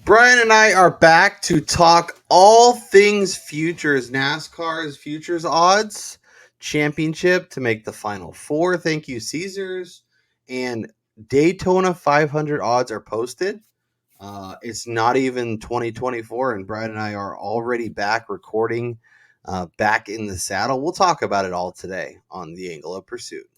Brian and I are back to talk all things futures, NASCAR's futures odds, championship to make the final four. Thank you, Caesars. And Daytona 500 odds are posted. It's not even 2024, and Brian and I are already back recording, back in the saddle. We'll talk about it all today on The Angle of Pursuit.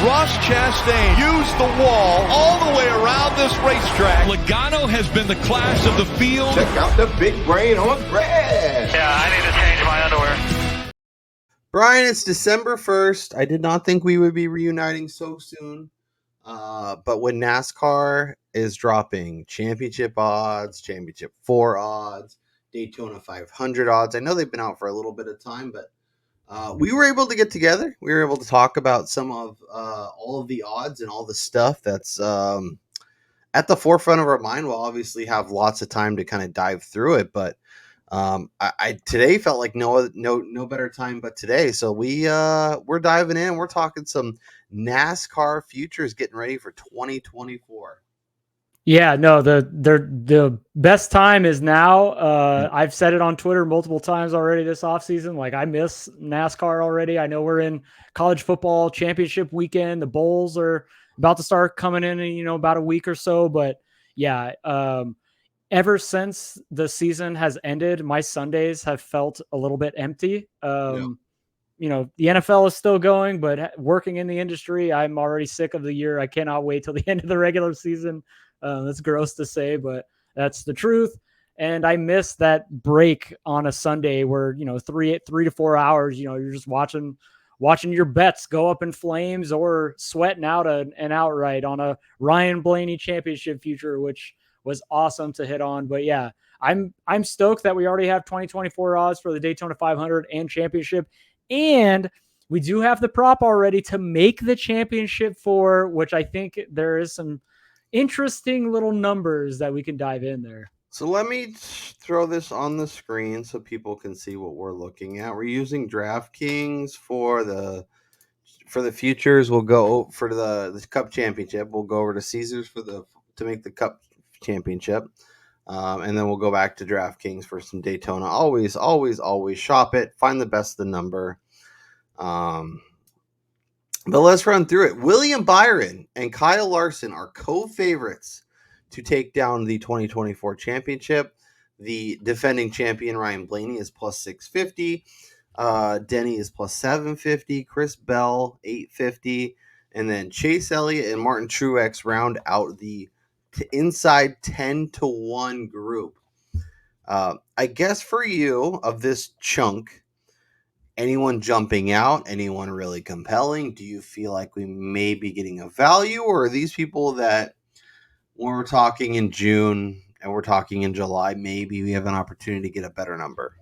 Ross Chastain used the wall all the way around this racetrack. Logano has been the class of the field. Check out the big brain on Brad. Yeah, I need to change my underwear. Brian, it's December 1st. I did not think we would be reuniting so soon. But when NASCAR is dropping championship odds, championship 4 odds, Daytona 500 odds, I know they've been out for a little bit of time, but we were able to get together. We were able to talk about some of all of the odds and all the stuff that's at the forefront of our mind. We'll obviously have lots of time to kind of dive through it, but I today felt like no better time but today. So we're diving in. We're talking some NASCAR futures, getting ready for 2024. Yeah, no, the best time is now. I've said it on Twitter multiple times already this offseason. Like, I miss NASCAR already. I know we're in college football championship weekend. The bowls are about to start coming in about a week or so. But yeah, ever since the season has ended, my Sundays have felt a little bit empty. The NFL is still going, but working in the industry, I'm already sick of the year. I cannot wait till the end of the regular season. That's gross to say, but that's the truth. And I miss that break on a Sunday where, 3 to 4 hours, you're just watching your bets go up in flames or sweating out an outright on a Ryan Blaney championship future, which was awesome to hit on. But yeah, I'm stoked that we already have 2024 odds for the Daytona 500 and championship. And we do have the prop already to make the championship for, which I think there is some interesting little numbers that we can dive in there. So let me throw this on the screen so people can see what we're looking at. We're using DraftKings for the futures. We'll go for the Cup Championship. We'll go over to Caesars to make the Cup Championship. And then we'll go back to DraftKings for some Daytona. Always shop it. Find the best of the number. But let's run through it. William Byron and Kyle Larson are co-favorites to take down the 2024 championship. The defending champion, Ryan Blaney, is plus 650. Denny is plus 750. Chris Bell, 850. And then Chase Elliott and Martin Truex round out the inside 10-1 group. I guess for you, of this chunk, anyone jumping out, anyone really compelling? Do you feel like we may be getting a value, or are these people that when we're talking in June and we're talking in July, maybe we have an opportunity to get a better number?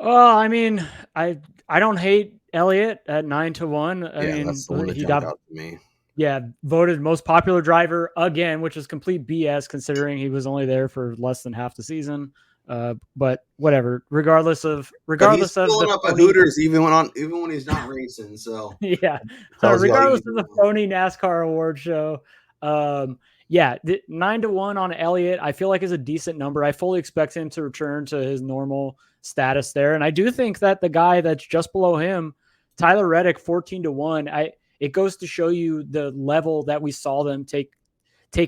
I mean, I don't hate Elliott at 9-1. That's the one that jumped out to me. Yeah, voted most popular driver again, which is complete BS considering he was only there for less than half the season. But whatever. Regardless of filling up a Hooters even when he's not racing. So yeah. Regardless of the phony NASCAR award show. 9-1 on Elliott, I feel like is a decent number. I fully expect him to return to his normal status there. And I do think that the guy that's just below him, Tyler Reddick, 14-1, it goes to show you the level that we saw them take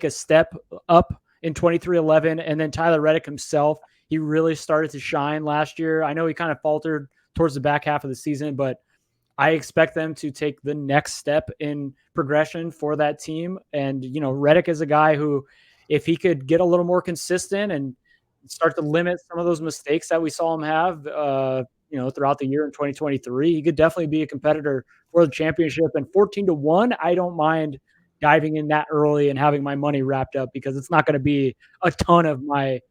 a step up in 23-11. And then Tyler Reddick himself, he really started to shine last year. I know he kind of faltered towards the back half of the season, but I expect them to take the next step in progression for that team. And, Reddick is a guy who, if he could get a little more consistent and start to limit some of those mistakes that we saw him have, throughout the year in 2023, he could definitely be a competitor for the championship. And 14-1, I don't mind diving in that early and having my money wrapped up, because it's not going to be a ton of my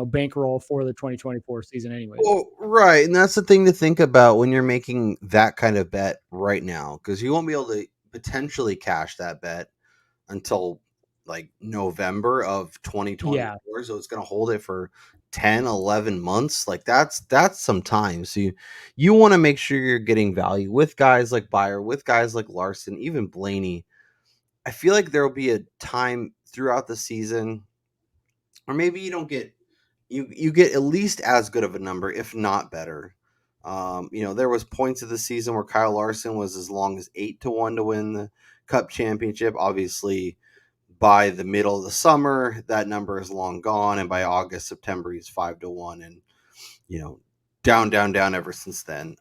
bankroll for the 2024 season anyway. Well, right. And that's the thing to think about when you're making that kind of bet right now, because you won't be able to potentially cash that bet until like November of 2024. Yeah. So it's going to hold it for 10, 11 months. Like that's some time. So you want to make sure you're getting value with guys like Byer, with guys like Larson, even Blaney. I feel like there will be a time throughout the season, or maybe you don't get you get at least as good of a number, if not better. There was points of the season where Kyle Larson was as long as 8-1 to win the Cup championship. Obviously, by the middle of the summer, that number is long gone, and by August, September, he's 5-1, and down, down, down ever since then.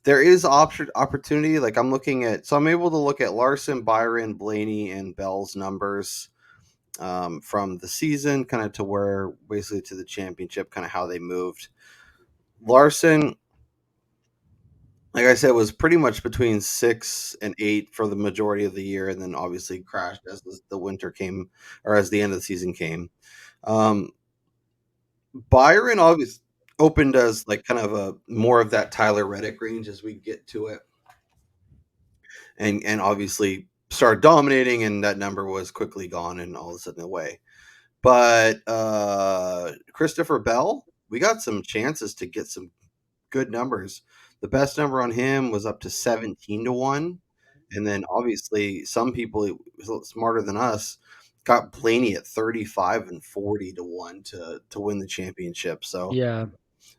There is opportunity. Like I'm looking at, so I'm able to look at Larson, Byron, Blaney, and Bell's numbers from the season, kind of to where basically to the championship, kind of how they moved. Larson, like I said, was pretty much between 6 and 8 for the majority of the year, and then obviously crashed as the winter came, or as the end of the season came. Byron obviously opened as like kind of a more of that Tyler Reddick range as we get to it, and obviously started dominating, and that number was quickly gone and all of a sudden away. But Christopher Bell, we got some chances to get some good numbers. The best number on him was up to 17-1. And then obviously some people smarter than us got Blaney at 35 and 40-1 to win the championship. So Yeah.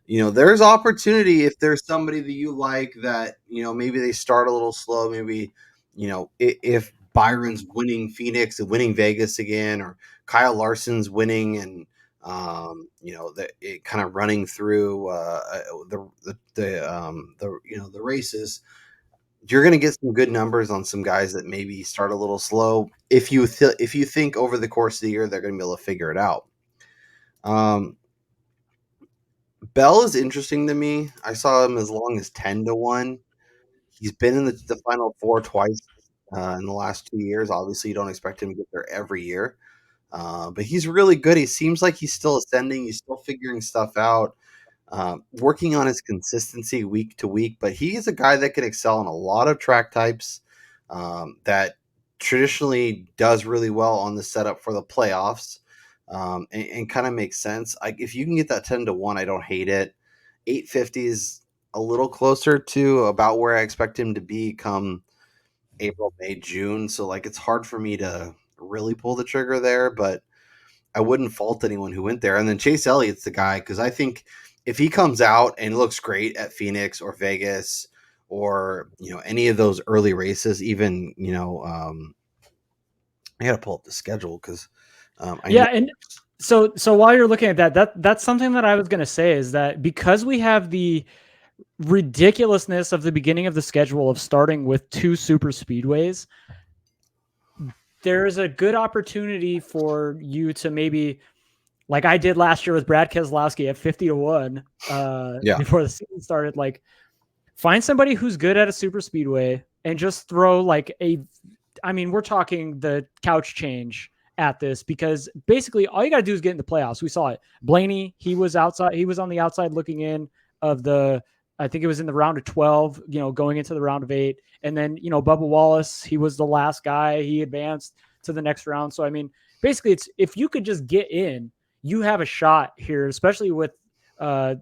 There's opportunity if there's somebody that you like that, maybe they start a little slow. Maybe, if Byron's winning Phoenix and winning Vegas again, or Kyle Larson's winning and, it kind of running through the races, you're going to get some good numbers on some guys that maybe start a little slow. If you think over the course of the year, they're going to be able to figure it out. Bell is interesting to me. I saw him as long as 10-1. He's been in the Final Four twice in the last 2 years. Obviously, you don't expect him to get there every year. But he's really good. He seems like he's still ascending. He's still figuring stuff out, working on his consistency week to week. But he is a guy that can excel in a lot of track types that traditionally does really well on the setup for the playoffs. And kind of makes sense. If you can get that 10-1, I don't hate it. 850 is a little closer to about where I expect him to be come April, May, June. So it's hard for me to really pull the trigger there, but I wouldn't fault anyone who went there. And then Chase Elliott's the guy, because I think if he comes out and looks great at Phoenix or Vegas or any of those early races, even I gotta pull up the schedule because and so while you're looking at that's something that I was going to say, is that because we have the ridiculousness of the beginning of the schedule of starting with 2 super speedways, there's a good opportunity for you to maybe, like I did last year with Brad Keselowski at 50-1 before the season started, like find somebody who's good at a super speedway and just throw we're talking the couch change at this, because basically all you got to do is get in the playoffs. We saw it. Blaney, he was outside. He was on the outside looking in of I think it was in the round of 12, going into the round of 8. And then, Bubba Wallace, he was the last guy. He advanced to the next round. So, basically it's, if you could just get in, you have a shot here, especially with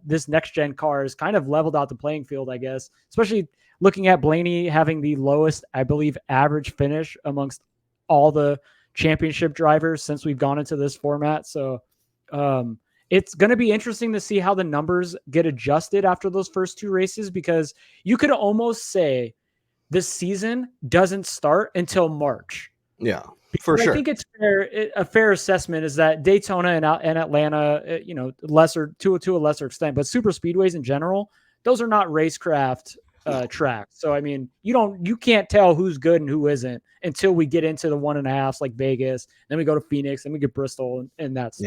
this next gen car has kind of leveled out the playing field, I guess, especially looking at Blaney having the lowest, I believe, average finish amongst all the championship drivers since we've gone into this format. So it's going to be interesting to see how the numbers get adjusted after those first 2 races, because you could almost say this season doesn't start until March. Yeah, for sure. I think it's a fair assessment is that Daytona and Atlanta, lesser to a lesser extent, but super speedways in general, those are not racecraft tracks. So you can't tell who's good and who isn't until we get into the 1.5s like Vegas. Then we go to Phoenix, then we get Bristol, and that's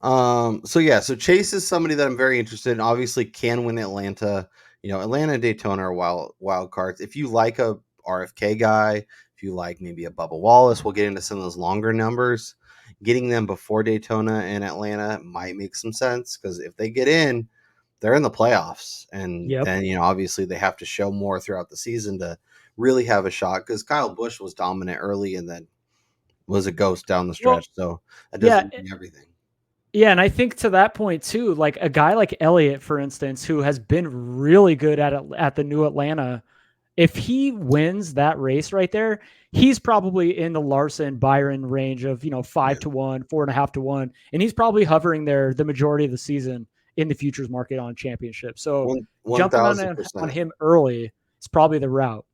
So Chase is somebody that I'm very interested in. Obviously, can win Atlanta. Atlanta and Daytona are wild cards. If you like a RFK guy, if you like maybe a Bubba Wallace, we'll get into some of those longer numbers. Getting them before Daytona and Atlanta might make some sense, because if they get in, they're in the playoffs, and then obviously they have to show more throughout the season to really have a shot, because Kyle Busch was dominant early and then was a ghost down the stretch. So that doesn't mean everything. Yeah, and I think to that point too, like a guy like Elliott, for instance, who has been really good at the New Atlanta, if he wins that race right there, he's probably in the Larson Byron range of 5-1, 4.5-1, and he's probably hovering there the majority of the season in the futures market on championship. So jumping on 1,000%. him early is probably the route.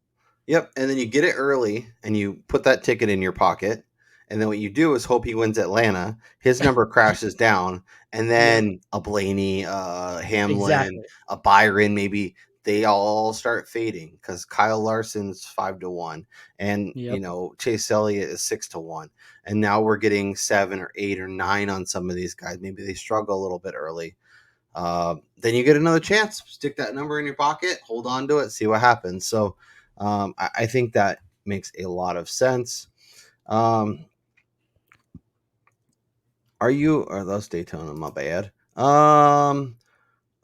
Yep, and then you get it early, and you put that ticket in your pocket, and then what you do is hope he wins Atlanta. His number crashes down, and then a Blaney, Hamlin, Exactly. a Byron, maybe they all start fading because Kyle Larson's 5-1, and Chase Elliott is 6-1, and now we're getting 7 or 8 or 9 on some of these guys. Maybe they struggle a little bit early. Then you get another chance. Stick that number in your pocket, hold on to it, see what happens. So I think that makes a lot of sense. Are those Daytona? My bad.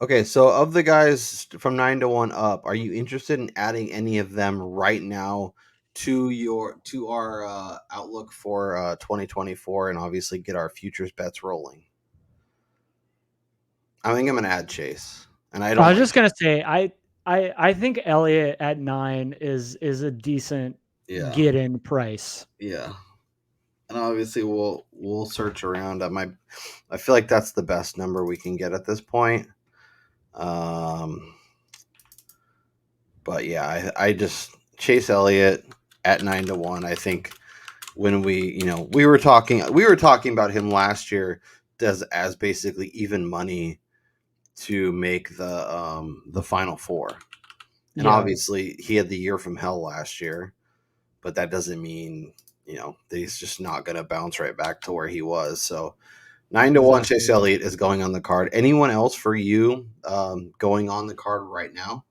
Okay, so of the guys from 9-1 up, are you interested in adding any of them right now to our outlook for 2024, and obviously get our futures bets rolling? I think I'm gonna add Chase, and I was just gonna say I think Elliott at 9 is a decent get in price. Yeah, and obviously we'll search around. I feel like that's the best number we can get at this point. But yeah, I just Chase Elliott at 9-1. I think when we were talking about him last year as basically even money to make the Final Four. And obviously he had the year from hell last year, but that doesn't mean, that he's just not going to bounce right back to where he was. So 9-1 Chase Elliott is going on the card. Anyone else for you going on the card right now?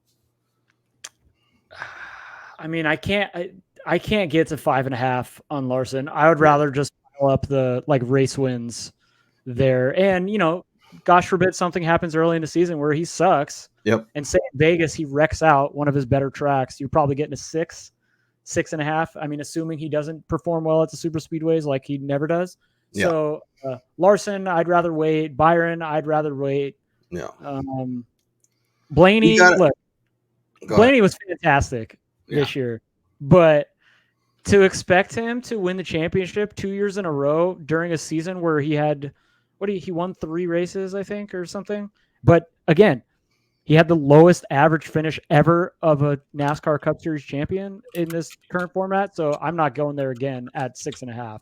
I mean, I can't get to 5.5 on Larson. I would rather just pile up the race wins there. And, gosh forbid something happens early in the season where he sucks. Yep. And say in Vegas he wrecks out one of his better tracks. You're probably getting a 6.5. I mean, assuming he doesn't perform well at the super speedways like he never does. Yeah. So Larson, I'd rather wait. Byron, I'd rather wait. Yeah. Blaney, Blaney was fantastic this year, but to expect him to win the championship 2 years in a row during a season where he had he won 3 races, I think, or something. But again, he had the lowest average finish ever of a NASCAR Cup Series champion in this current format. So I'm not going there again at 6.5.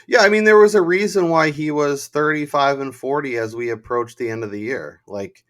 Yeah, I mean, there was a reason why he was 35-40 as we approached the end of the year. Like,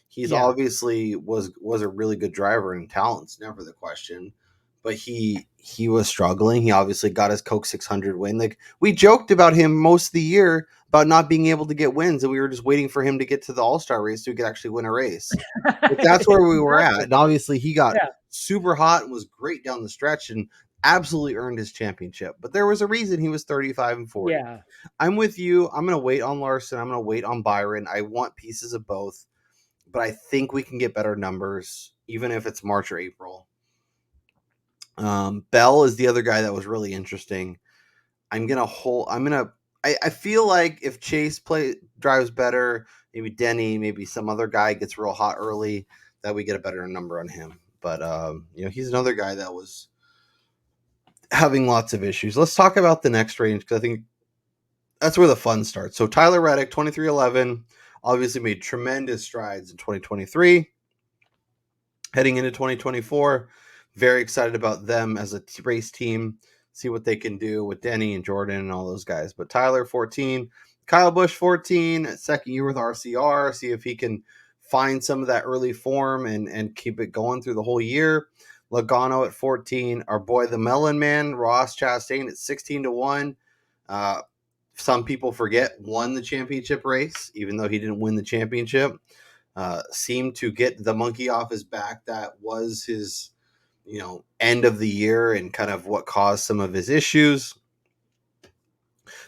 he's obviously was a really good driver, and talent's never the question. But he was struggling. He obviously got his Coke 600 win. Like, we joked about him most of the year about not being able to get wins, and we were just waiting for him to get to the All-Star race so he could actually win a race. But that's where we were at. And obviously he got super hot and was great down the stretch and absolutely earned his championship. But there was a reason he was 35-40. Yeah. I'm with you. I'm going to wait on Larson. I'm going to wait on Byron. I want pieces of both, but I think we can get better numbers, even if it's March or April. Bell is the other guy that was really interesting. I feel like if Chase drives better, maybe Denny, maybe some other guy gets real hot early, that we get a better number on him. But he's another guy that was having lots of issues. Let's talk about the next range, because I think that's where the fun starts. So Tyler Reddick, 23-11, obviously made tremendous strides in 2023. Heading into 2024, very excited about them as a race team. See what they can do with Denny and Jordan and all those guys. But Tyler, 14. Kyle Busch, 14. Second year with RCR. See if he can find some of that early form and keep it going through the whole year. Logano at 14. Our boy, the Melon Man, Ross Chastain at 16-1. Some people forget won the championship race, even though he didn't win the championship. Seemed to get the monkey off his back. That was his end of the year and kind of what caused some of his issues.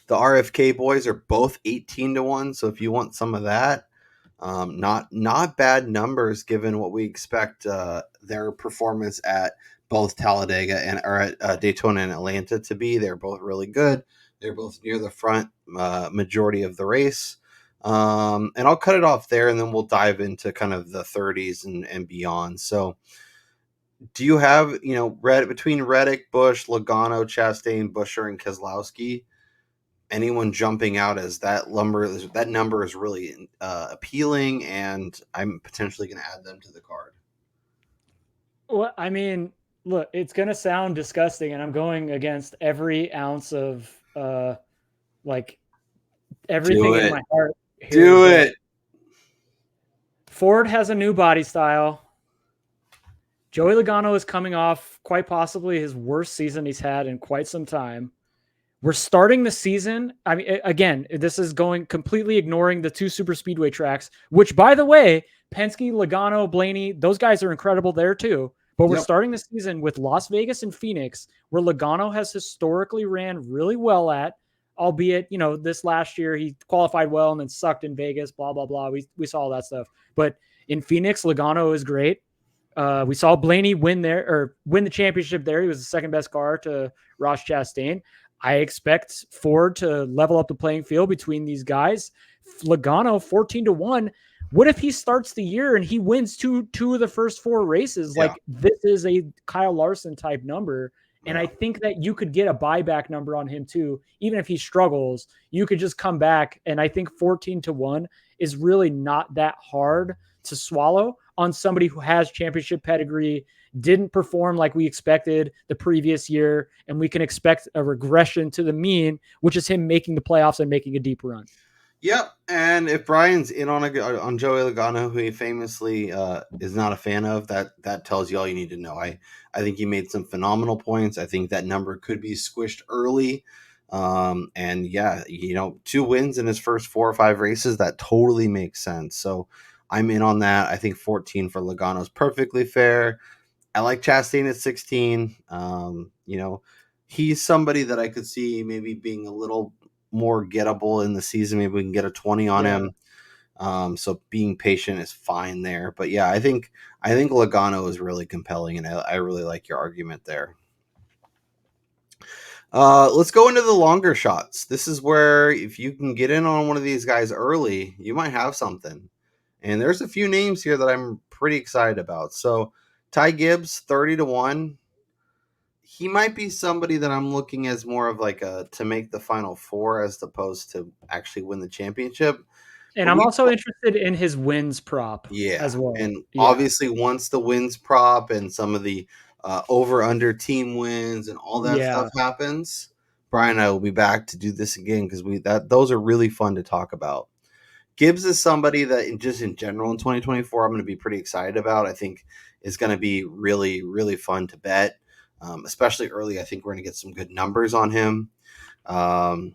The RFK boys are both 18-1. So if you want some of that, not bad numbers given what we expect their performance at both Talladega or at Daytona and Atlanta to be. They're both really good. They're both near the front majority of the race. And I'll cut it off there, and then we'll dive into kind of the 30s and beyond. So Do you have, between Reddick, Bush, Logano, Chastain, Busher, and Keselowski, anyone jumping out as that number is really appealing, and I'm potentially going to add them to the card? Well, I mean, look, it's gonna sound disgusting, and I'm going against every ounce of like Do everything in it. my heart here. Do But it. Ford has a new body style. Joey Logano is coming off quite possibly his worst season he's had in quite some time. We're starting the season. I mean, again, this is going completely ignoring the two super speedway tracks, which, by the way, Penske, Logano, Blaney, those guys are incredible there too. But we're starting the season with Las Vegas and Phoenix, where Logano has historically ran really well at, albeit, this last year he qualified well and then sucked in Vegas, blah, blah, blah. We saw all that stuff. But in Phoenix, Logano is great. We saw Blaney win the championship there. He was the second best car to Ross Chastain. I expect Ford to level up the playing field between these guys. Logano 14-1. What if he starts the year and he wins two of the first four races? Yeah. Like, this is a Kyle Larson type number. And I think that you could get a buyback number on him too. Even if he struggles, you could just come back. And I think 14-1 is really not that hard to swallow on somebody who has championship pedigree, didn't perform like we expected the previous year, and we can expect a regression to the mean, which is him making the playoffs and making a deep run. Yep, and if Brian's in on Joey Logano, who he famously is not a fan of, that tells you all you need to know. I think he made some phenomenal points. I think that number could be squished early. And yeah, 2 wins in his first 4 or 5 races, that totally makes sense. So I'm in on that. I think 14 for Logano is perfectly fair. I like Chastain at 16. He's somebody that I could see maybe being a little more gettable in the season. Maybe we can get a 20 on him. So being patient is fine there. But yeah, I think Logano is really compelling, and I really like your argument there. Let's go into the longer shots. This is where if you can get in on one of these guys early, you might have something. And there's a few names here that I'm pretty excited about. So Ty Gibbs, 30-1. He might be somebody that I'm looking as more of like to make the Final Four as opposed to actually win the championship. And I'm also interested in his wins prop as well. And obviously once the wins prop and some of the over-under team wins and all that stuff happens, Brian and I will be back to do this again because those are really fun to talk about. Gibbs is somebody that just in general in 2024 I'm going to be pretty excited about. I think is going to be really, really fun to bet, especially early. I think we're going to get some good numbers on him. And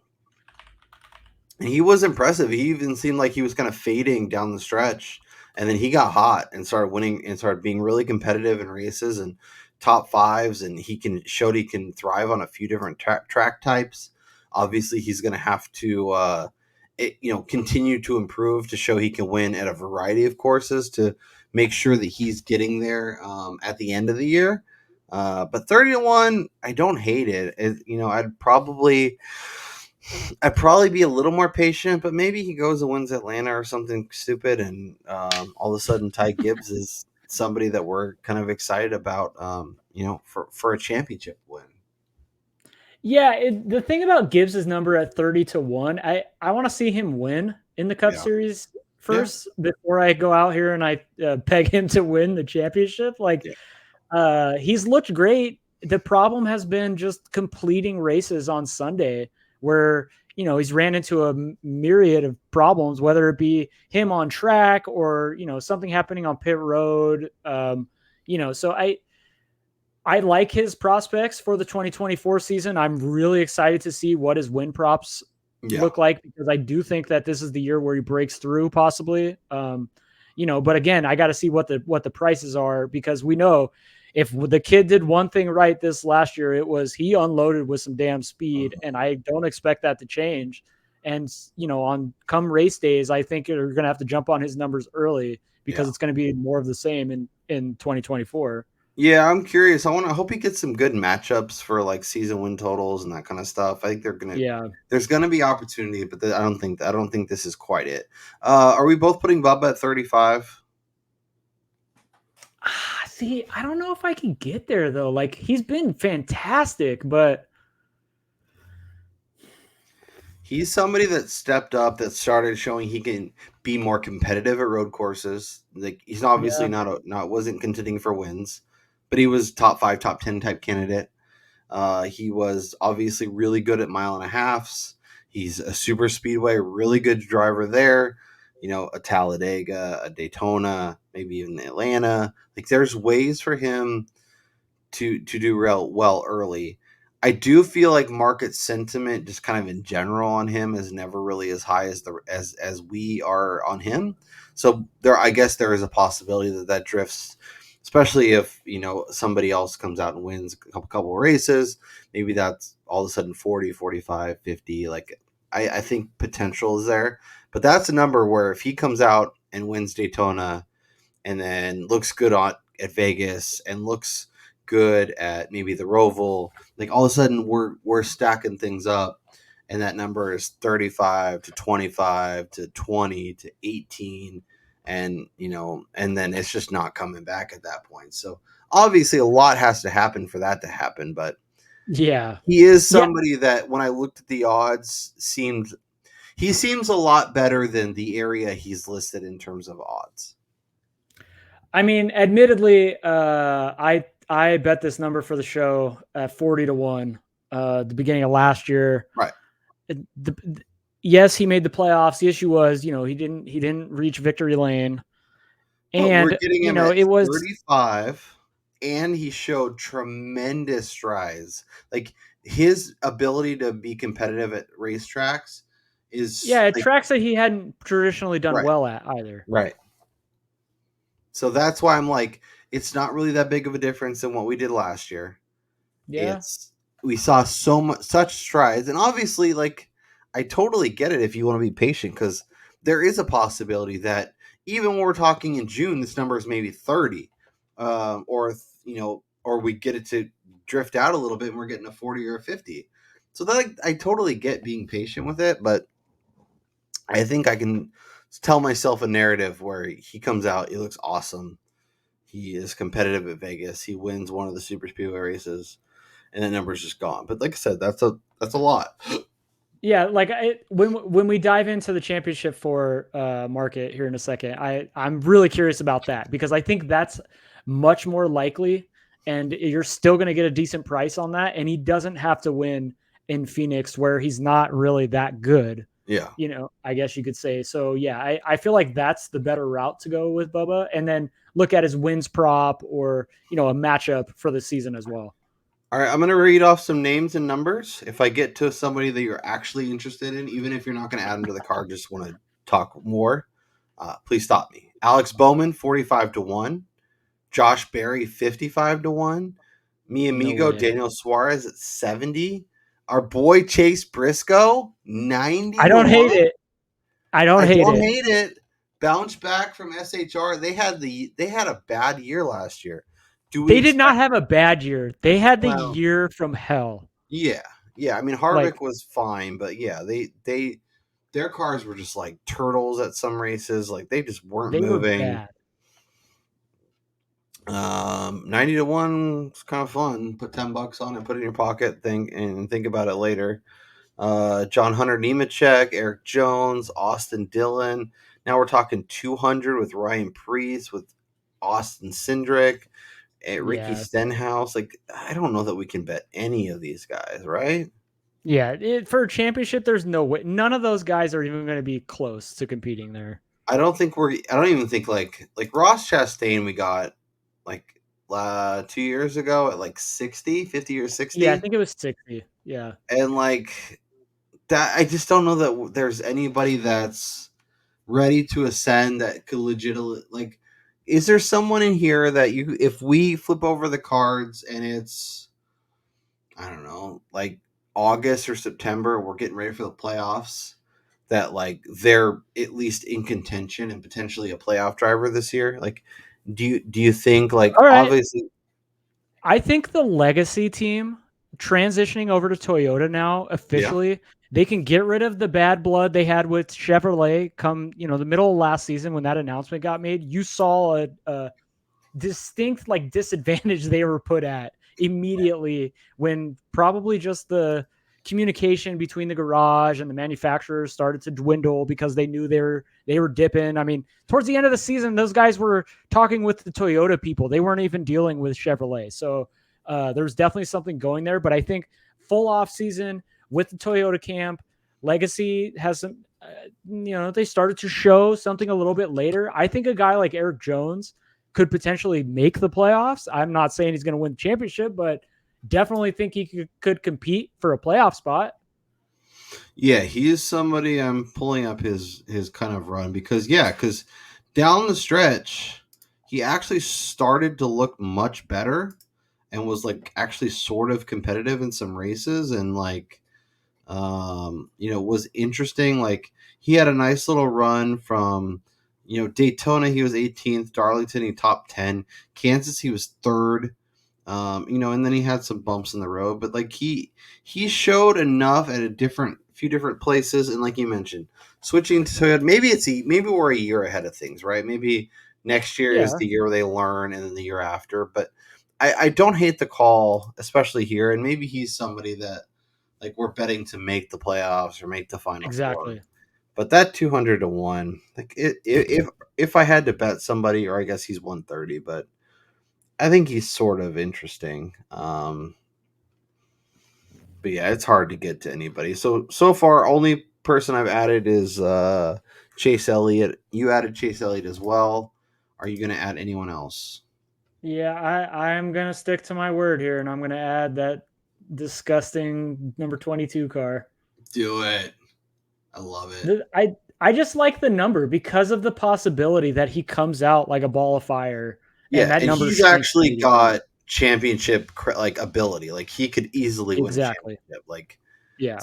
he was impressive. He even seemed like he was kind of fading down the stretch, and then he got hot and started winning and started being really competitive in races and top fives. And showed he can thrive on a few different track types. Obviously, he's going to have to continue to improve to show he can win at a variety of courses to make sure that he's getting there at the end of the year. But 30-1, I don't hate it. I'd probably be a little more patient, but maybe he goes and wins Atlanta or something stupid, and all of a sudden Ty Gibbs is somebody that we're kind of excited about, for a championship win. Yeah, the thing about Gibbs' number at 30-1, I want to see him win in the Cup Series first before I go out here and I peg him to win the championship. He's looked great. The problem has been just completing races on Sunday where, he's ran into a myriad of problems, whether it be him on track or, something happening on pit road. So I like his prospects for the 2024 season. I'm really excited to see what his win props look like, because I do think that this is the year where he breaks through possibly. But again, I got to see what the prices are, because we know if the kid did one thing right this last year, it was he unloaded with some damn speed, and I don't expect that to change. And, on come race days, I think you're going to have to jump on his numbers early, because it's going to be more of the same in 2024. Yeah, I'm curious. I hope he gets some good matchups for like season win totals and that kind of stuff. I think there's gonna be opportunity, but I don't think this is quite it. Are we both putting Bubba at 35? See, I don't know if I can get there though. Like he's been fantastic, but He's somebody that stepped up, that started showing he can be more competitive at road courses. Like he's obviously yeah. wasn't contending for wins, but he was top 5, top 10 type candidate. He was obviously really good at mile and a halves. He's a super speedway, really good driver there. You know, a Talladega, a Daytona, maybe even Atlanta. Like there's ways for him to do real well early. I do feel like market sentiment, just kind of in general, on him is never really as high as as we are on him. So I guess there is a possibility that drifts, especially if somebody else comes out and wins a couple races. Maybe that's all of a sudden 40, 45, 50. Like I think potential is there, but that's a number where if he comes out and wins Daytona and then looks good at Vegas and looks good at maybe the Roval, like all of a sudden we're stacking things up, and that number is 35 to 25 to 20 to 18, and and then it's just not coming back at that point. So obviously a lot has to happen for that to happen, but Yeah. he is somebody that when I looked at the odds seems a lot better than the area he's listed in terms of odds. I mean, admittedly, I bet this number for the show at 40-1 the beginning of last year. Right. Yes, he made the playoffs. The issue was, he didn't reach victory lane. And we're getting him it was 35, and he showed tremendous strides. Like his ability to be competitive at racetracks is tracks that he hadn't traditionally done well at either. Right. So that's why I'm like, it's not really that big of a difference than what we did last year. Yeah. We saw such strides, and obviously, like, I totally get it if you want to be patient, because there is a possibility that even when we're talking in June, this number is maybe 30, or we get it to drift out a little bit, and we're getting a 40 or a 50. So that I totally get being patient with it, but I think I can tell myself a narrative where he comes out, he looks awesome, he is competitive at Vegas, he wins one of the super speedway races, and that number's just gone. But like I said, that's a lot. Yeah, like when we dive into the championship for market here in a second, I'm really curious about that, because I think that's much more likely, and you're still going to get a decent price on that. And he doesn't have to win in Phoenix, where he's not really that good. Yeah. I guess you could say. So yeah, I feel like that's the better route to go with Bubba, and then look at his wins prop, or a matchup for the season as well. All right, I'm going to read off some names and numbers. If I get to somebody that you're actually interested in, even if you're not going to add them to the card, just want to talk more, please stop me. Alex Bowman, 45-1. Josh Berry, 55-1. Mi amigo Daniel Suarez at 70. Our boy Chase Briscoe, 90. I don't hate it. I don't hate it. Bounce back from SHR. They had a bad year last year. They did not have a bad year. They had the year from hell. Yeah. I mean, Harvick was fine, but yeah, their cars were just like turtles at some races. Like they just weren't moving. Were bad. 90-1 is kind of fun. Put $10 on it, put it in your pocket, and think about it later. John Hunter Nemechek, Eric Jones, Austin Dillon. Now we're talking 200 with Ryan Preece, with Austin Cindric, Ricky Stenhouse. Like, I don't know that we can bet any of these guys, right? Yeah, for a championship, there's no way. None of those guys are even going to be close to competing there. I don't even think like Ross Chastain we got like 2 years ago at like 50 or 60. Yeah, I think it was 60. Yeah. And like that, I just don't know that there's anybody that's ready to ascend that could legitimately, like, is there someone in here that if we flip over the cards and it's, I don't know, like August or September, we're getting ready for the playoffs, that like they're at least in contention and potentially a playoff driver this year? Like, do you think, like, obviously, I think the legacy team transitioning over to Toyota now officially, they can get rid of the bad blood they had with Chevrolet come, the middle of last season when that announcement got made. You saw distinct like disadvantage they were put at immediately when probably just the communication between the garage and the manufacturers started to dwindle because they knew they were dipping. I mean, towards the end of the season, those guys were talking with the Toyota people. They weren't even dealing with Chevrolet. So there's definitely something going there. But I think full off season with the Toyota camp, Legacy has some, they started to show something a little bit later. I think a guy like Eric Jones could potentially make the playoffs. I'm not saying he's going to win the championship, but definitely think he could compete for a playoff spot. Yeah, he is somebody I'm pulling up his kind of run because down the stretch, he actually started to look much better and was like actually sort of competitive in some races and like was interesting. Like he had a nice little run from Daytona, he was 18th, Darlington, he top 10, Kansas, he was third. And then he had some bumps in the road, but like he showed enough at a few different places, and like you mentioned, switching to Toyota, maybe we're a year ahead of things, right? Maybe next year is the year where they learn, and then the year after. But I don't hate the call, especially here, and maybe he's somebody that like we're betting to make the playoffs or make the final four. But that 200 to 1, like if I had to bet somebody, or I guess he's 130, but I think he's sort of interesting. But yeah, it's hard to get to anybody. So far, only person I've added is Chase Elliott. You added Chase Elliott as well. Are you going to add anyone else? Yeah, I'm going to stick to my word here, and I'm going to add that disgusting number 22 car. Do it. I love it. I just like the number because of the possibility that he comes out like a ball of fire. Yeah, and that number he's actually got championship like ability. Like he could easily win a championship. Like, yeah,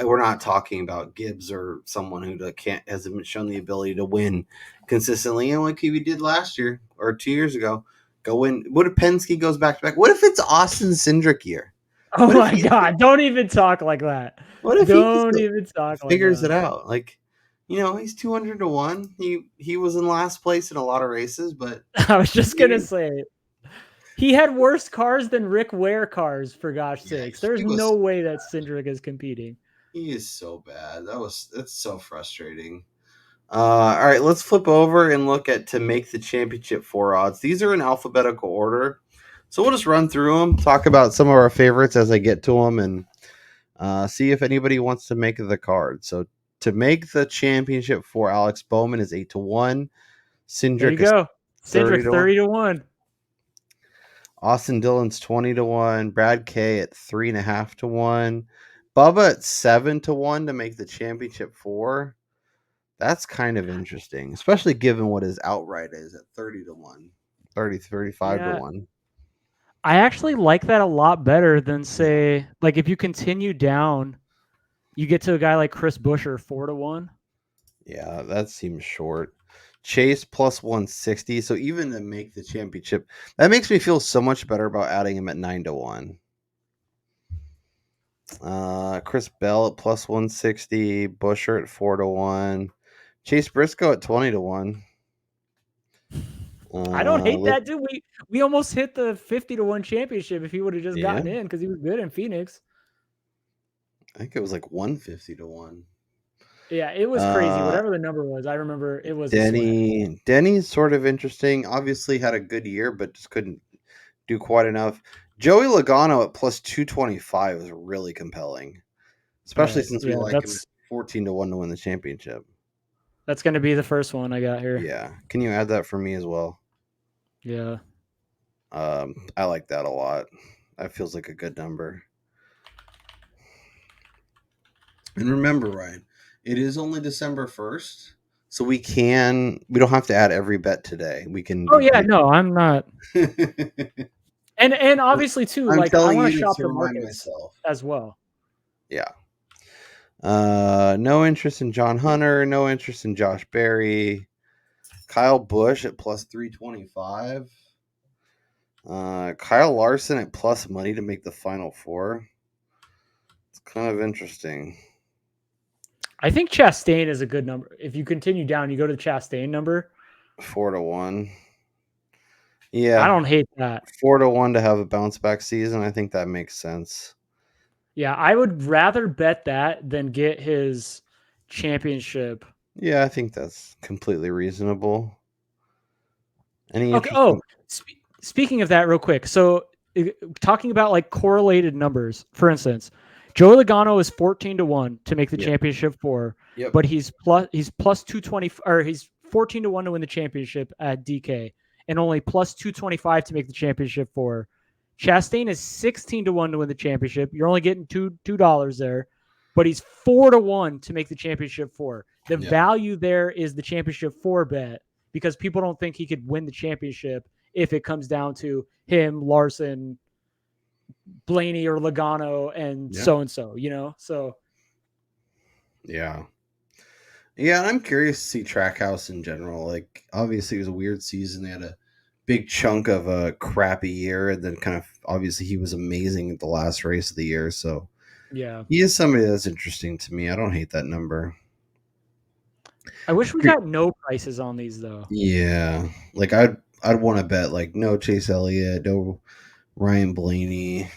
we're not talking about Gibbs or someone who hasn't shown the ability to win consistently. And like he did last year or 2 years ago, go win. What if Penske goes back to back? What if it's Austin Cindric year? Oh my God! Don't even talk like that. What if even talk figures like that. it out? Like, he's 200 to 1. He was in last place in a lot of races, but I was just gonna say he had worse cars than Rick Ware cars, for gosh sakes. There's no way that Cindric is competing. He is so bad. That's so frustrating. All right, let's flip over and look at to make the championship 4 odds. These are in alphabetical order. So we'll just run through them, talk about some of our favorites as I get to them, and see if anybody wants to make the card. So to make the championship for Alex Bowman is 8 to 1. Cindric, there you go. Cindric 30 to 1. Austin Dillon's 20 to 1. Brad K at 3.5 to 1. Bubba at 7 to 1 to make the championship 4. That's kind of interesting, especially given what his outright is at 30 to 1. 35 to 1. I actually like that a lot better than say, like if you continue down, you get to a guy like Chris Buescher 4 to 1. Yeah, that seems short. Chase plus 160. So even to make the championship, that makes me feel so much better about adding him at 9 to 1. Chris Bell at plus 160. Buescher at 4 to 1. Chase Briscoe at 20 to 1. I don't hate that, dude. We almost hit the 50 to 1 championship if he would have just gotten in because he was good in Phoenix. I think it was like 150 to 1. Yeah, it was crazy. Whatever the number was, I remember it was Denny's sort of interesting. Obviously had a good year, but just couldn't do quite enough. Joey Logano at plus 225 is really compelling, especially since we like him at 14 to 1 to win the championship. That's going to be the first one I got here. Yeah. Can you add that for me as well? Yeah. I like that a lot. That feels like a good number. And remember, Ryan, it is only December 1st, so we don't have to add every bet today. We can. Oh yeah, no, I'm not. and obviously too, I want to shop the markets as well. Yeah. No interest in John Hunter. No interest in Josh Berry. Kyle Busch at plus 325. Kyle Larson at plus money to make the final 4. It's kind of interesting. I think Chastain is a good number. If you continue down, you go to the Chastain number. 4 to 1. I Yeah, don't hate that. 4-1 to have a bounce back season. I think that makes sense. Yeah, I would rather bet that than get his championship. Yeah, I think that's completely reasonable. Any Okay. interesting? Oh, speaking of that, real quick. So, talking about like correlated numbers, for instance, Joey Logano is 14-1 to make the Yeah. championship four, Yep. but he's plus 220, or he's 14-1 to win the championship at DK, and only plus 225 to make the championship four. Chastain is 16-1 to win the championship. You're only getting $2 there, but he's 4-1 to make the championship four. The Yeah. value there is the championship four bet, because people don't think he could win the championship if it comes down to him, Larson, Blaney, or Logano, and Yeah. so, So Yeah. Yeah, and I'm curious to see Trackhouse in general. Like, obviously, it was a weird season. They had a big chunk of a crappy year, and then kind of obviously he was amazing at the last race of the year. So yeah. he is somebody that's interesting to me. I don't hate that number. I wish we got no prices on these though. Yeah, like I'd want to bet like no Chase Elliott, no Ryan Blaney.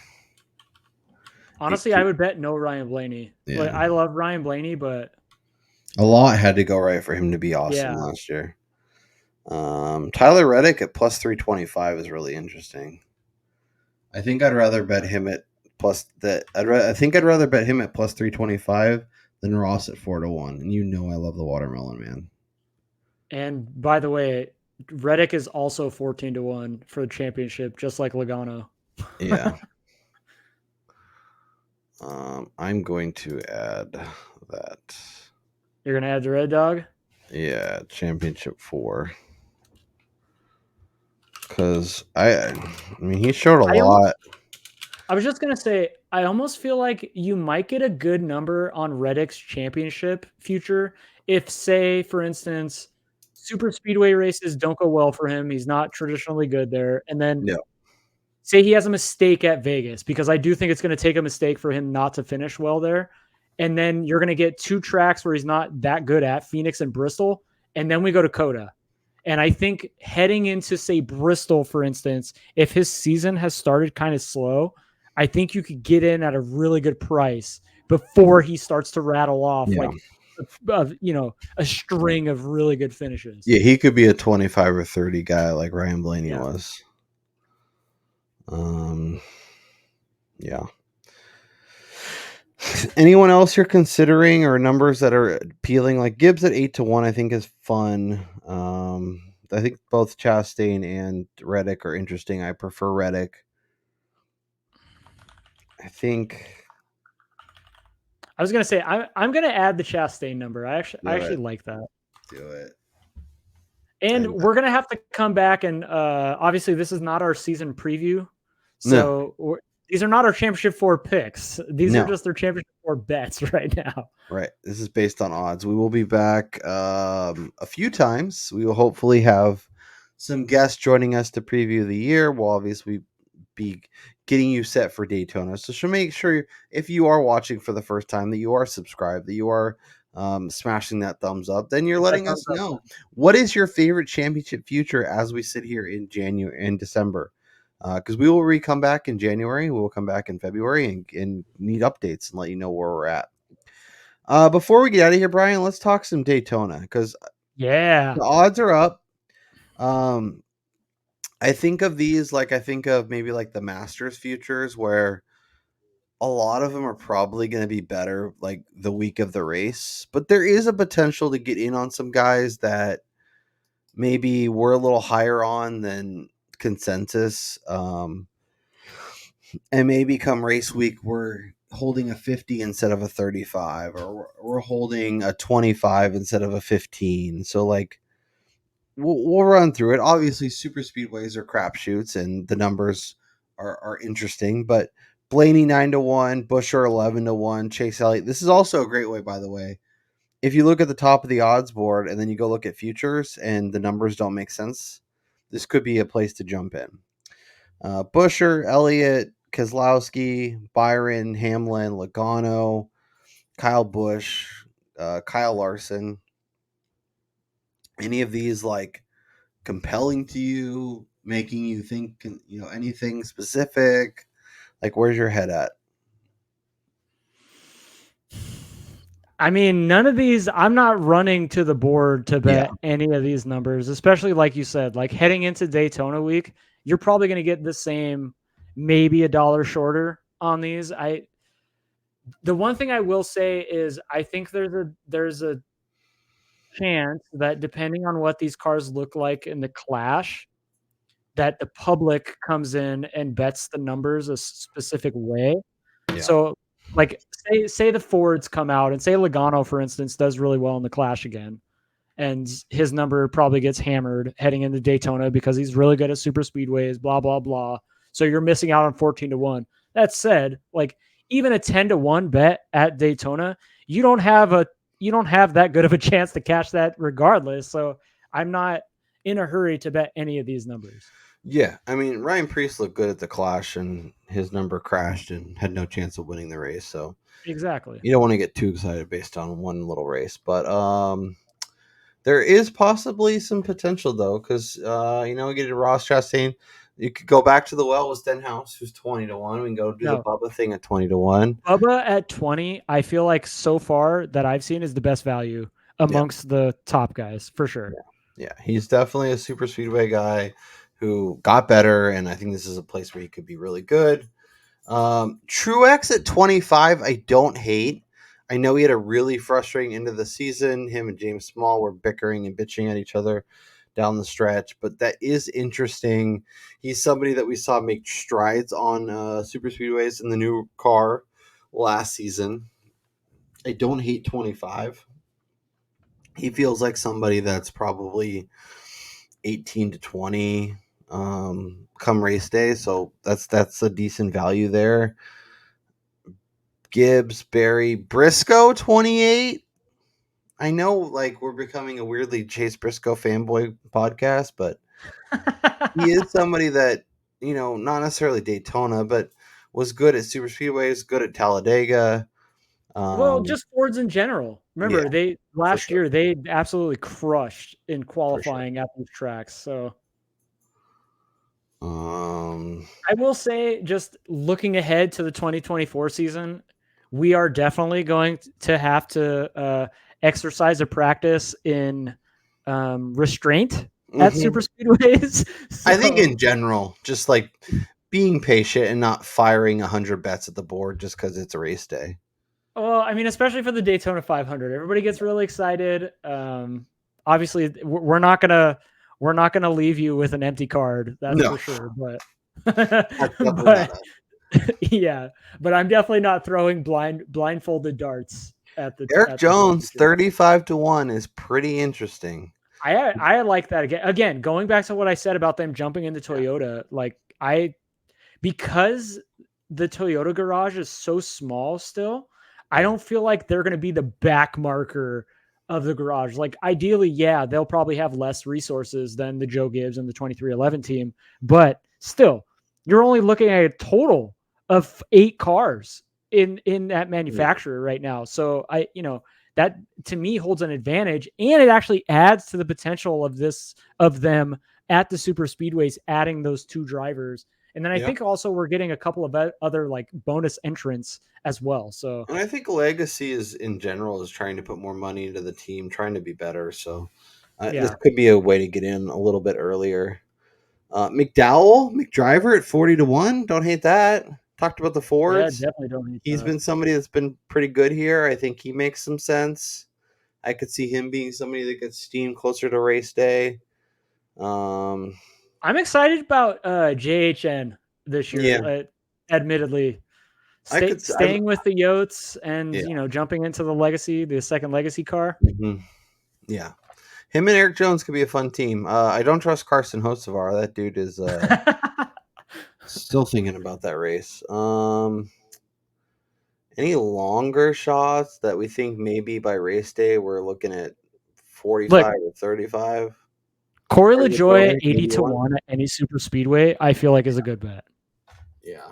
Honestly, I would bet no Ryan Blaney. Like, Yeah, I love Ryan Blaney, but a lot had to go right for him to be awesome yeah. last year. Tyler Reddick at plus 325 is really interesting. I think I'd rather bet him at plus that. I think I'd rather bet him at plus 325 than Ross at 4-1. And you know I love the watermelon man. And by the way, Reddick is also 14-1 for the championship, just like Logano. Yeah. I'm going to add that. You're gonna add the Red Dog? Yeah, championship 4. Because I mean, he showed a lot. I was just gonna say, I almost feel like you might get a good number on Reddick's championship future if, say, for instance, super speedway races don't go well for him. He's not traditionally good there, and then No. say he has a mistake at Vegas, because I do think it's going to take a mistake for him not to finish well there. And then you're going to get 2 tracks where he's not that good at, Phoenix and Bristol, and then we go to Coda. And I think heading into, say, Bristol, for instance, if his season has started kind of slow, I think you could get in at a really good price before he starts to rattle off a string of really good finishes. Yeah, he could be a 25 or 30 guy like Ryan Blaney was. Yeah. Anyone else you're considering or numbers that are appealing? Like Gibbs at 8-1, I think is fun. I think both Chastain and Reddick are interesting. I prefer Reddick. I think I was gonna say I'm gonna add the Chastain number. I actually like that. do it. And we're gonna have to come back and obviously this is not our season preview, No. so these are not our championship 4 picks. These are No. just their championship 4 bets right now. Right. This is based on odds. We will be back a few times. We will hopefully have some guests joining us to preview the year. We'll obviously be getting you set for Daytona. So make sure if you are watching for the first time that you are subscribed, that you are smashing that thumbs up. Then you're letting us know what is your favorite championship future as we sit here in January and December. Because we will come back in January. We will come back in February and need updates and let you know where we're at. Before we get out of here, Brian, let's talk some Daytona because the odds are up. I think of these like I think of maybe like the Masters futures where a lot of them are probably going to be better like the week of the race, but there is a potential to get in on some guys that maybe we're a little higher on than consensus. And maybe come race week we're holding a 50 instead of a 35, or we're holding a 25 instead of a 15. So like we'll run through it. Obviously super speedways are crapshoots and the numbers are interesting, but Blaney 9-1, Buescher 11-1, Chase Elliott. This is also a great way, by the way. If you look at the top of the odds board and then you go look at futures and the numbers don't make sense, this could be a place to jump in. Buescher, Elliott, Keselowski, Byron, Hamlin, Logano, Kyle Busch, Kyle Larson. Any of these like compelling to you? making you think, anything specific? Like, where's your head at? I mean, none of these, I'm not running to the board to Yeah. bet any of these numbers, especially like you said, like heading into Daytona week, you're probably going to get the same, maybe $1 shorter on these. The one thing I will say is I think there's a chance that depending on what these cars look like in the clash, that the public comes in and bets the numbers a specific way. Yeah. So, like, say the Fords come out and say Logano, for instance, does really well in the Clash again, and his number probably gets hammered heading into Daytona because he's really good at super speedways, blah blah blah. So you're missing out on 14-1. That said, like even a 10-1 bet at Daytona, you don't have that good of a chance to cash that regardless. So I'm not in a hurry to bet any of these numbers. Yeah, I mean, Ryan Preece looked good at the Clash, and his number crashed and had no chance of winning the race. So Exactly. you don't want to get too excited based on one little race, but there is possibly some potential though, because we get to Ross Chastain. You could go back to the well with Stenhouse, who's 20-1. We can go do the Bubba thing at 20-1. Bubba at 20, I feel like so far that I've seen is the best value amongst the top guys for sure. Yeah, he's definitely a super speedway guy who got better, and I think this is a place where he could be really good. Truex at 25, I don't hate. I know he had a really frustrating end of the season. Him and James Small were bickering and bitching at each other down the stretch, but that is interesting. He's somebody that we saw make strides on super speedways in the new car last season. I don't hate 25. He feels like somebody that's probably 18 to 20 come race day, so that's a decent value there. Gibbs, Barry, Briscoe 28. I know, like, we're becoming a weirdly Chase Briscoe fanboy podcast, but he is somebody that, not necessarily Daytona, but was good at super speedways, good at Talladega. Well, just Fords in general. Remember, they last year they absolutely crushed in qualifying at those tracks. So I will say, just looking ahead to the 2024 season, we are definitely going to have to exercise a practice in restraint at super speedways. So, I think in general, just like being patient and not firing 100 bets at the board just because it's a race day. Well, I mean, especially for the Daytona 500, everybody gets really excited. Obviously, we're not gonna leave you with an empty card, that's for sure. But yeah, but I'm definitely not throwing blindfolded darts at the Eric Jones 35-1 is pretty interesting. I like that again. Going back to what I said about them jumping into Toyota, because the Toyota garage is so small still. I don't feel like they're going to be the back marker of the garage. Like ideally, yeah, they'll probably have less resources than the Joe Gibbs and the 2311 team, but still, you're only looking at a total of 8 cars in that manufacturer right now. So that to me holds an advantage, and it actually adds to the potential of them at the super speedways, adding those 2 drivers. And then I think also we're getting a couple of other like bonus entrants as well. So, and I think Legacy is trying to put more money into the team, trying to be better. So this could be a way to get in a little bit earlier. McDriver at 40-1. Don't hate that. Talked about the Fords. Yeah, definitely don't hate He's been somebody that's been pretty good here. I think he makes some sense. I could see him being somebody that gets steamed closer to race day. I'm excited about JHN this year. Yeah. Admittedly, staying with the Yotes and jumping into the second legacy car. Mm-hmm. Yeah, him and Eric Jones could be a fun team. I don't trust Carson Hocevar. That dude is still thinking about that race. Any longer shots that we think maybe by race day we're looking at 45 or 35? Corey LaJoie at 80-1 at any super speedway, I feel like is a good bet. Yeah,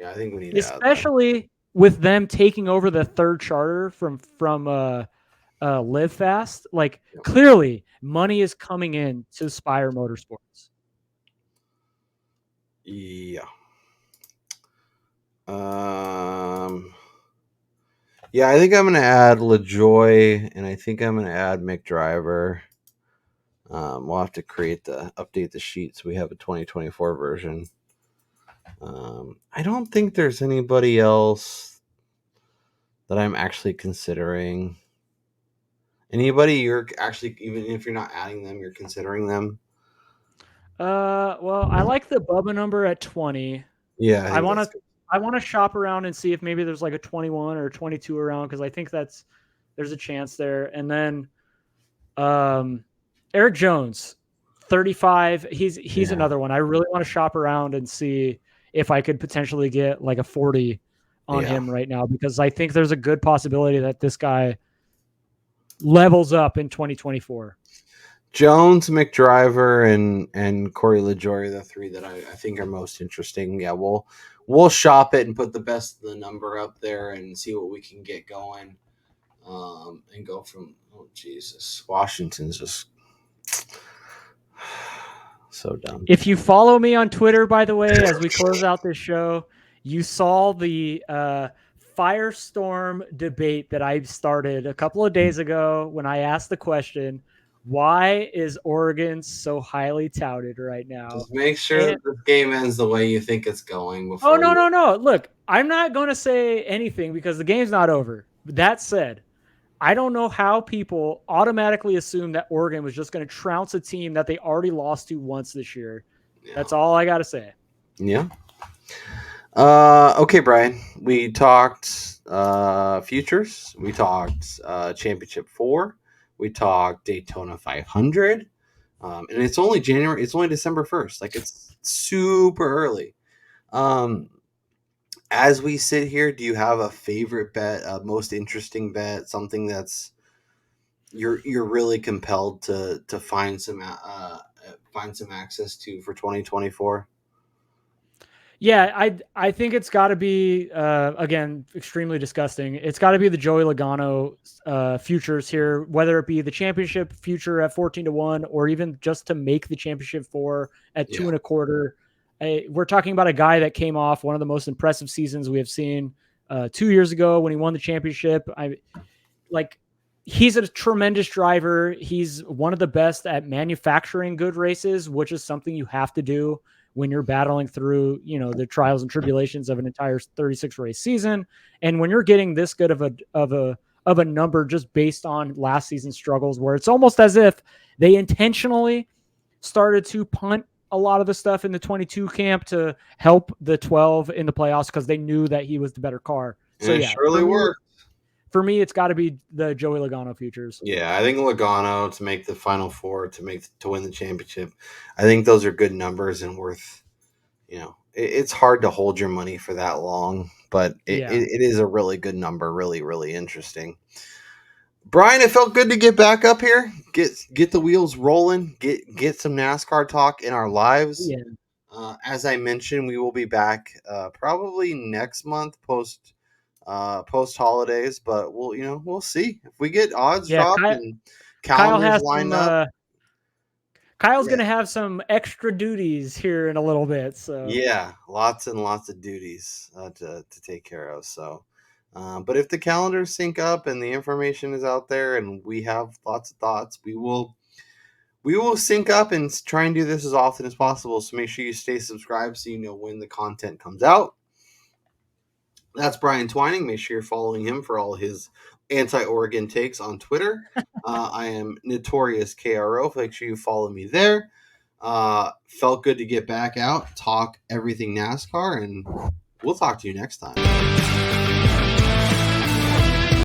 I think we need especially with them taking over the third charter from Live Fast. Like clearly, money is coming in to Spire Motorsports. Yeah. Yeah, I think I'm going to add LaJoy, and I think I'm going to add McDriver. We'll have to update the sheet so we have a 2024 version. I don't think there's anybody else that I'm actually considering. Anybody you're actually, even if you're not adding them, you're considering them? Well, I like the Bubba number at 20. Yeah, I I think want that's to good. I want to shop around and see if maybe there's like a 21 or 22 around, because I think there's a chance there. And then Eric Jones, 35. He's Yeah. another one. I really want to shop around and see if I could potentially get like a 40 on Yeah. him right now, because I think there's a good possibility that this guy levels up in 2024. Jones, McDriver, and Corey LaJoy are the three that I think are most interesting. Yeah, we'll shop it and put the best of the number up there and see what we can get going. And go from Jesus. Washington's just so dumb. If you follow me on Twitter, by the way, as we close out this show, you saw the firestorm debate that I started a couple of days ago when I asked the question, why is Oregon so highly touted right now? Just make sure And that this game ends the way you think it's going oh, before you. no. Look, I'm not going to say anything because the game's not over. That said, I don't know how people automatically assume that Oregon was just going to trounce a team that they already lost to once this year. Yeah. That's all I got to say. Yeah. Okay, Brian. We talked futures. We talked Championship 4. We talked Daytona 500. And it's only January. It's only December 1st. Like, it's super early. As we sit here, do you have a favorite bet, a most interesting bet, something that's you're really compelled to find some access to for 2024? Yeah, I think it's got to be again extremely disgusting. It's got to be the Joey Logano futures here, whether it be the championship future at 14-1 or even just to make the championship 4 at Yeah. 2.25. We're talking about a guy that came off one of the most impressive seasons we have seen 2 years ago when he won the championship. He's a tremendous driver. He's one of the best at manufacturing good races, which is something you have to do when you're battling through, the trials and tribulations of an entire 36 race season. And when you're getting this good of a number just based on last season's struggles, where it's almost as if they intentionally started to punt a lot of the stuff in the 22 camp to help the 12 in the playoffs because they knew that he was the better car. And it yeah, surely worked. For me, it's got to be the Joey Logano futures. Yeah, I think Logano to make the Final Four, to win the championship. I think those are good numbers and worth. It's hard to hold your money for that long, but it is a really good number. Really, really interesting. Brian, it felt good to get back up here. Get the wheels rolling. Get some NASCAR talk in our lives. Yeah. As I mentioned, we will be back probably next month post holidays, but we'll see if we get odds dropped and calendars lined up. Kyle's going to have some extra duties here in a little bit. So yeah, lots and lots of duties to take care of. So, but if the calendars sync up and the information is out there and we have lots of thoughts, we will sync up and try and do this as often as possible. So make sure you stay subscribed so you know when the content comes out. That's Brian Twining. Make sure you're following him for all his anti-Oregon takes on Twitter. I am Notorious KRO. Make sure you follow me there. Felt good to get back out, talk everything NASCAR, and we'll talk to you next time.